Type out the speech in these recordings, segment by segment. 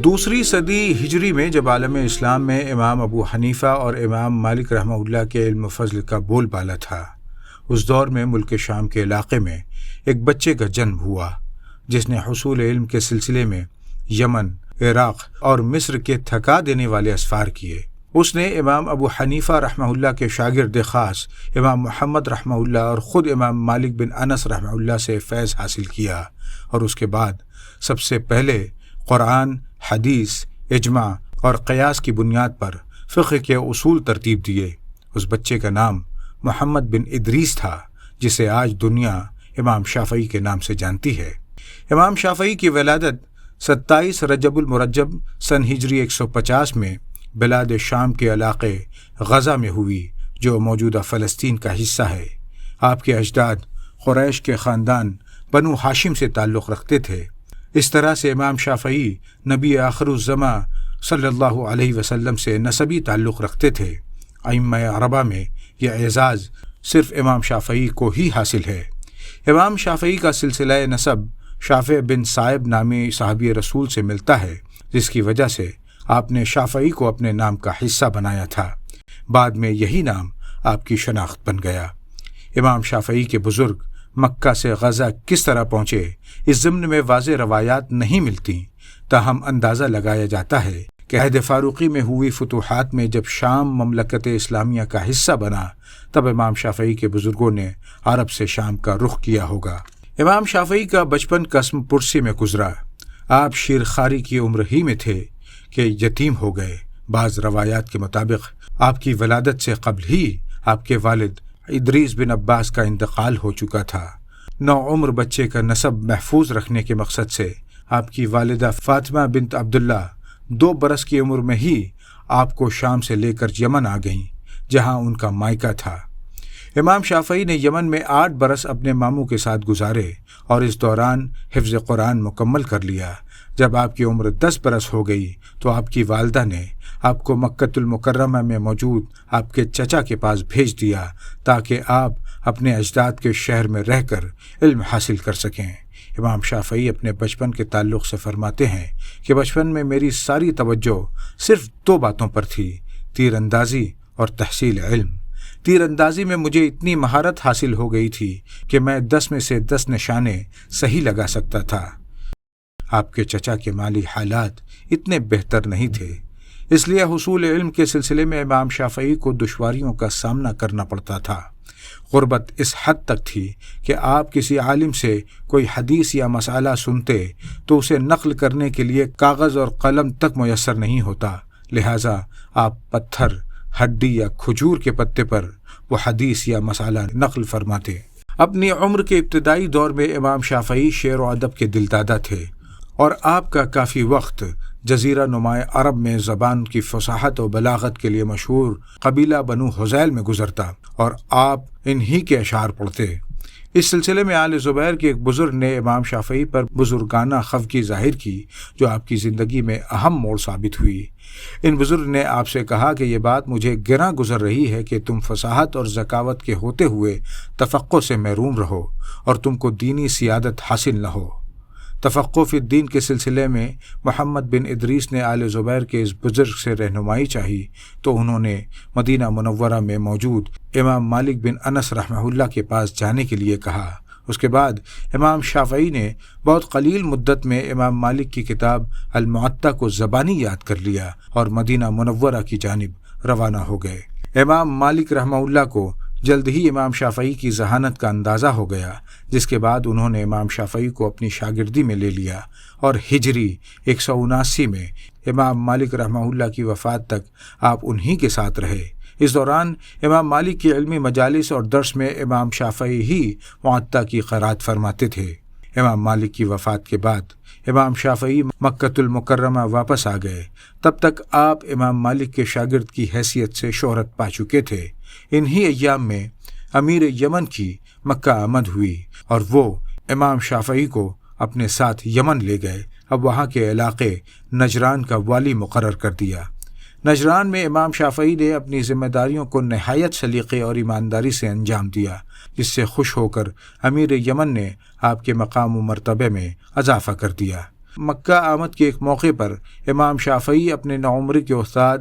دوسری صدی ہجری میں جب عالم اسلام میں امام ابو حنیفہ اور امام مالک رحمہ اللہ کے علم و فضل کا بول بالا تھا، اس دور میں ملک شام کے علاقے میں ایک بچے کا جنم ہوا جس نے حصول علم کے سلسلے میں یمن، عراق اور مصر کے تھکا دینے والے اسفار کیے۔ اس نے امام ابو حنیفہ رحمہ اللہ کے شاگرد خاص امام محمد رحمہ اللہ اور خود امام مالک بن انس رحمہ اللہ سے فیض حاصل کیا، اور اس کے بعد سب سے پہلے قرآن، حدیث، اجماع اور قیاس کی بنیاد پر فقہ کے اصول ترتیب دیے۔ اس بچے کا نام محمد بن ادریس تھا، جسے آج دنیا امام شافعی کے نام سے جانتی ہے۔ امام شافعی کی ولادت 27 رجب المرجب سن ہجری 150 میں بلاد شام کے علاقے غزہ میں ہوئی، جو موجودہ فلسطین کا حصہ ہے۔ آپ کے اجداد قریش کے خاندان بنو ہاشم سے تعلق رکھتے تھے۔ اس طرح سے امام شافعی نبی آخر الزماں صلی اللہ علیہ وسلم سے نسبی تعلق رکھتے تھے۔ ائمہ اربعہ میں یہ اعزاز صرف امام شافعی کو ہی حاصل ہے۔ امام شافعی کا سلسلہ نسب شافع بن صائب نامی صحابی رسول سے ملتا ہے، جس کی وجہ سے آپ نے شافعی کو اپنے نام کا حصہ بنایا تھا۔ بعد میں یہی نام آپ کی شناخت بن گیا۔ امام شافعی کے بزرگ مکہ سے غزہ کس طرح پہنچے، اس ضمن میں واضح روایات نہیں ملتی، تاہم اندازہ لگایا جاتا ہے کہ عہد فاروقی میں ہوئی فتوحات میں جب شام مملکت اسلامیہ کا حصہ بنا، تب امام شافعی کے بزرگوں نے عرب سے شام کا رخ کیا ہوگا۔ امام شافعی کا بچپن قسم پرسی میں گزرا۔ آپ شیرخواری کی عمر ہی میں تھے کہ یتیم ہو گئے۔ بعض روایات کے مطابق آپ کی ولادت سے قبل ہی آپ کے والد ادریس بن عباس کا انتقال ہو چکا تھا۔ نوعمر بچے کا نسب محفوظ رکھنے کے مقصد سے آپ کی والدہ فاطمہ بنت عبداللہ 2 برس کی عمر میں ہی آپ کو شام سے لے کر یمن آ گئیں، جہاں ان کا مائکہ تھا۔ امام شافعی نے یمن میں 8 برس اپنے ماموں کے ساتھ گزارے اور اس دوران حفظ قرآن مکمل کر لیا۔ جب آپ کی عمر 10 برس ہو گئی تو آپ کی والدہ نے آپ کو مکۃ المکرمہ میں موجود آپ کے چچا کے پاس بھیج دیا تاکہ آپ اپنے اجداد کے شہر میں رہ کر علم حاصل کر سکیں۔ امام شافعی اپنے بچپن کے تعلق سے فرماتے ہیں کہ بچپن میں میری ساری توجہ صرف 2 باتوں پر تھی، تیر اندازی اور تحصیل علم۔ تیر اندازی میں مجھے اتنی مہارت حاصل ہو گئی تھی کہ میں 10 میں سے 10 نشانے صحیح لگا سکتا تھا۔ آپ کے چچا کے مالی حالات اتنے بہتر نہیں تھے، اس لیے حصول علم کے سلسلے میں امام شافعی کو دشواریوں کا سامنا کرنا پڑتا تھا۔ غربت اس حد تک تھی کہ آپ کسی عالم سے کوئی حدیث یا مسئلہ سنتے تو اسے نقل کرنے کے لیے کاغذ اور قلم تک میسر نہیں ہوتا، لہٰذا آپ پتھر، ہڈی یا کھجور کے پتے پر وہ حدیث یا مسئلہ نقل فرماتے۔ اپنی عمر کے ابتدائی دور میں امام شافعی شعر و ادب کے دلدادہ تھے، اور آپ کا کافی وقت جزیرہ نماء عرب میں زبان کی فصاحت و بلاغت کے لیے مشہور قبیلہ بنو حذیل میں گزرتا اور آپ انہی کے اشعار پڑھتے۔ اس سلسلے میں آل زبیر کے ایک بزرگ نے امام شافعی پر بزرگانہ خفگی ظاہر کی، جو آپ کی زندگی میں اہم موڑ ثابت ہوئی۔ ان بزرگ نے آپ سے کہا کہ یہ بات مجھے گراں گزر رہی ہے کہ تم فصاحت اور ذکاوت کے ہوتے ہوئے تفقہ سے محروم رہو اور تم کو دینی سیادت حاصل نہ ہو۔ تفقہ فی الدین کے سلسلے میں محمد بن ادریس نے آل زبیر کے اس بزرگ سے رہنمائی چاہی تو انہوں نے مدینہ منورہ میں موجود امام مالک بن انس رحمہ اللہ کے پاس جانے کے لیے کہا۔ اس کے بعد امام شافعی نے بہت قلیل مدت میں امام مالک کی کتاب المعطا کو زبانی یاد کر لیا اور مدینہ منورہ کی جانب روانہ ہو گئے۔ امام مالک رحمہ اللہ کو جلد ہی امام شافعی کی ذہانت کا اندازہ ہو گیا، جس کے بعد انہوں نے امام شافعی کو اپنی شاگردی میں لے لیا اور ہجری 179 میں امام مالک رحمہ اللہ کی وفات تک آپ انہی کے ساتھ رہے۔ اس دوران امام مالک کی علمی مجالس اور درس میں امام شافعی ہی معطا کی قرات فرماتے تھے۔ امام مالک کی وفات کے بعد امام شافعی مکۃ المکرمہ واپس آ گئے۔ تب تک آپ امام مالک کے شاگرد کی حیثیت سے شہرت پا چکے تھے۔ انہی ایام میں امیر یمن کی مکہ آمد ہوئی اور وہ امام شافعی کو اپنے ساتھ یمن لے گئے۔ اب وہاں کے علاقے نجران کا والی مقرر کر دیا۔ نجران میں امام شافعی نے اپنی ذمہ داریوں کو نہایت سلیقے اور ایمانداری سے انجام دیا، جس سے خوش ہو کر امیر یمن نے آپ کے مقام و مرتبے میں اضافہ کر دیا۔ مکہ آمد کے ایک موقع پر امام شافعی اپنے نوعمری کے استاد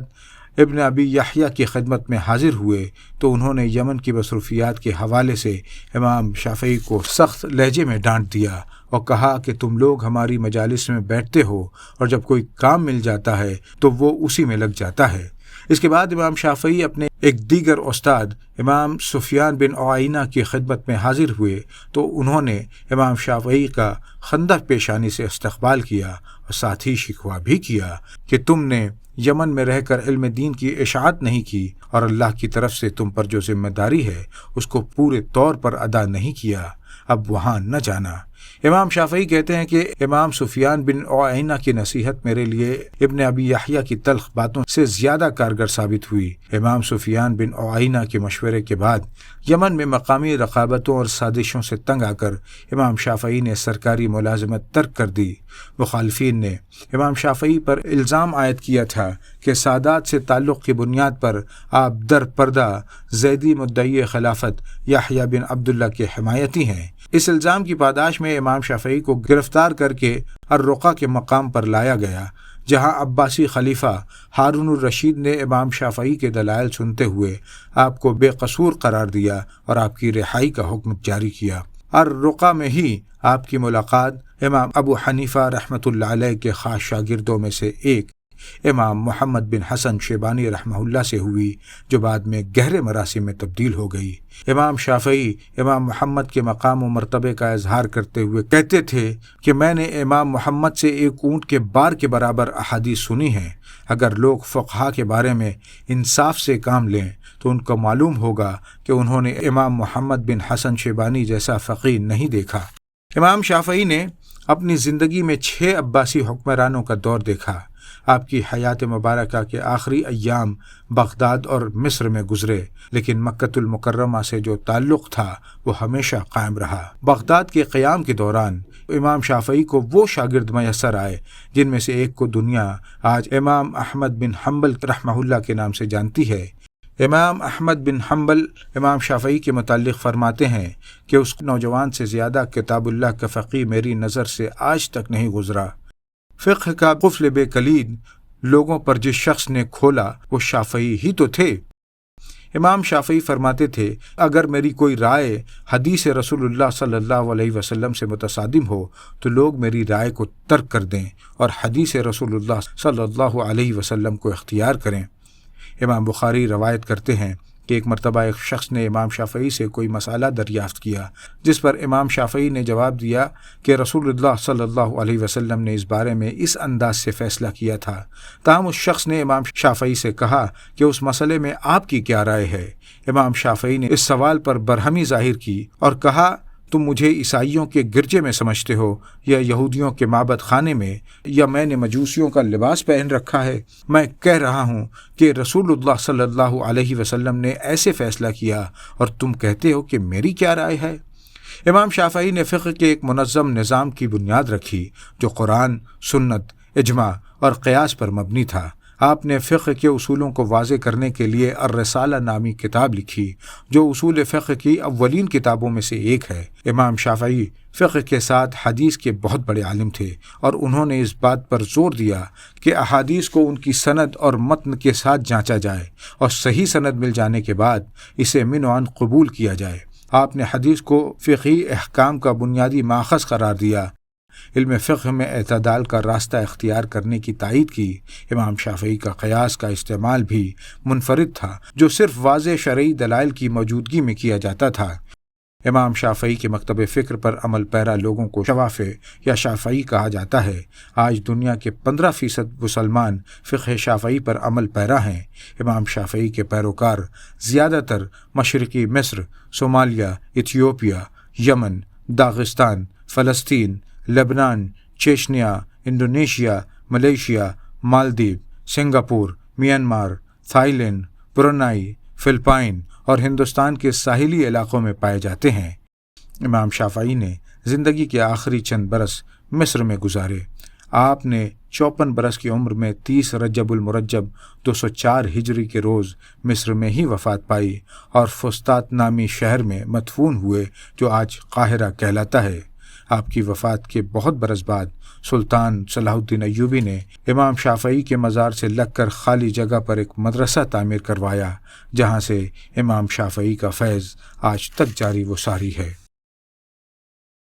ابن ابی یحییٰ کی خدمت میں حاضر ہوئے تو انہوں نے یمن کی مصروفیات کے حوالے سے امام شافعی کو سخت لہجے میں ڈانٹ دیا اور کہا کہ تم لوگ ہماری مجالس میں بیٹھتے ہو اور جب کوئی کام مل جاتا ہے تو وہ اسی میں لگ جاتا ہے۔ اس کے بعد امام شافعی اپنے ایک دیگر استاد امام سفیان بن عیینہ کی خدمت میں حاضر ہوئے تو انہوں نے امام شافعی کا خندہ پیشانی سے استقبال کیا اور ساتھ ہی شکوہ بھی کیا کہ تم نے یمن میں رہ کر علم دین کی اشاعت نہیں کی اور اللہ کی طرف سے تم پر جو ذمہ داری ہے اس کو پورے طور پر ادا نہیں کیا، اب وہاں نہ جانا۔ امام شافعی کہتے ہیں کہ امام سفیان بن عیینہ کی نصیحت میرے لیے ابن ابی یحییٰ کی تلخ باتوں سے زیادہ کارگر ثابت ہوئی۔ امام سفیان بن عیینہ کے مشورے کے بعد یمن میں مقامی رقابتوں اور سازشوں سے تنگ آ کر امام شافعی نے سرکاری ملازمت ترک کر دی۔ مخالفین نے امام شافعی پر الزام عائد کیا تھا کہ سادات سے تعلق کی بنیاد پر آپ در پردہ زیدی مدعی خلافت یحییٰ بن عبداللہ کے حمایتی ہیں۔ اس الزام کی پاداش میں امام شافعی کو گرفتار کر کے الرقہ کے مقام پر لایا گیا، جہاں عباسی خلیفہ ہارون الرشید نے امام شافعی کے دلائل سنتے ہوئے آپ کو بے قصور قرار دیا اور آپ کی رہائی کا حکم جاری کیا۔ الرقہ میں ہی آپ کی ملاقات امام ابو حنیفہ رحمۃ اللہ علیہ کے خاص شاگردوں میں سے ایک امام محمد بن حسن شیبانی رحمہ اللہ سے ہوئی، جو بعد میں گہرے مراسم میں تبدیل ہو گئی۔ امام شافعی امام محمد کے مقام و مرتبے کا اظہار کرتے ہوئے کہتے تھے کہ میں نے امام محمد سے ایک اونٹ کے بار کے برابر احادیث سنی ہیں۔ اگر لوگ فقہا کے بارے میں انصاف سے کام لیں تو ان کو معلوم ہوگا کہ انہوں نے امام محمد بن حسن شیبانی جیسا فقیہ نہیں دیکھا۔ امام شافعی نے اپنی زندگی میں 6 عباسی حکمرانوں کا دور دیکھا۔ آپ کی حیات مبارکہ کے آخری ایام بغداد اور مصر میں گزرے، لیکن مکۃ المکرمہ سے جو تعلق تھا وہ ہمیشہ قائم رہا۔ بغداد کے قیام کے دوران امام شافعی کو وہ شاگرد میسر آئے جن میں سے ایک کو دنیا آج امام احمد بن حنبل رحمہ اللہ کے نام سے جانتی ہے۔ امام احمد بن حنبل امام شافعی کے متعلق فرماتے ہیں کہ اس نوجوان سے زیادہ کتاب اللہ کا فقیہ میری نظر سے آج تک نہیں گزرا۔ فقہ کا قفل بے کلید لوگوں پر جس شخص نے کھولا وہ شافعی ہی تو تھے۔ امام شافعی فرماتے تھے اگر میری کوئی رائے حدیث رسول اللہ صلی اللہ علیہ وسلم سے متصادم ہو تو لوگ میری رائے کو ترک کر دیں اور حدیث رسول اللہ صلی اللہ علیہ وسلم کو اختیار کریں۔ امام بخاری روایت کرتے ہیں کہ ایک مرتبہ ایک شخص نے امام شافعی سے کوئی مسئلہ دریافت کیا، جس پر امام شافعی نے جواب دیا کہ رسول اللہ صلی اللہ علیہ وسلم نے اس بارے میں اس انداز سے فیصلہ کیا تھا۔ تاہم اس شخص نے امام شافعی سے کہا کہ اس مسئلے میں آپ کی کیا رائے ہے؟ امام شافعی نے اس سوال پر برہمی ظاہر کی اور کہا تم مجھے عیسائیوں کے گرجے میں سمجھتے ہو یا یہودیوں کے معبد خانے میں، یا میں نے مجوسیوں کا لباس پہن رکھا ہے؟ میں کہہ رہا ہوں کہ رسول اللہ صلی اللہ علیہ وسلم نے ایسے فیصلہ کیا اور تم کہتے ہو کہ میری کیا رائے ہے؟ امام شافعی نے فقہ کے ایک منظم نظام کی بنیاد رکھی جو قرآن، سنت، اجماع اور قیاس پر مبنی تھا۔ آپ نے فقہ کے اصولوں کو واضح کرنے کے لیے الرسالہ نامی کتاب لکھی جو اصول فقہ کی اولین کتابوں میں سے ایک ہے۔ امام شافعی فقہ کے ساتھ حدیث کے بہت بڑے عالم تھے اور انہوں نے اس بات پر زور دیا کہ احادیث کو ان کی سند اور متن کے ساتھ جانچا جائے اور صحیح سند مل جانے کے بعد اسے من و عن قبول کیا جائے۔ آپ نے حدیث کو فقہی احکام کا بنیادی ماخذ قرار دیا۔ علم فقہ میں اعتدال کا راستہ اختیار کرنے کی تائید کی۔ امام شافعی کا قیاس کا استعمال بھی منفرد تھا جو صرف واضح شرعی دلائل کی موجودگی میں کیا جاتا تھا۔ امام شافعی کے مکتب فکر پر عمل پیرا لوگوں کو شوافع یا شافعی کہا جاتا ہے۔ آج دنیا کے 15% مسلمان فقہ شافعی پر عمل پیرا ہیں۔ امام شافعی کے پیروکار زیادہ تر مشرقی مصر، صومالیہ، ایتھیوپیا، یمن، داغستان، فلسطین، لبنان، چیچنیا، انڈونیشیا، ملیشیا، مالدیپ، Singapore, Myanmar, Thailand, Brunei, Philippines اور ہندوستان کے ساحلی علاقوں میں پائے جاتے ہیں۔ امام شافعی نے زندگی کے آخری چند برس مصر میں گزارے۔ آپ نے 54 برس کی عمر میں 30 رجب المرجب 204 ہجری کے روز مصر میں ہی وفات پائی اور فسطاط نامی شہر میں مدفون ہوئے جو آج قاہرہ کہلاتا ہے۔ آپ کی وفات کے بہت برس بعد سلطان صلاح الدین ایوبی نے امام شافعی کے مزار سے لگ کر خالی جگہ پر ایک مدرسہ تعمیر کروایا، جہاں سے امام شافعی کا فیض آج تک جاری و ساری ہے۔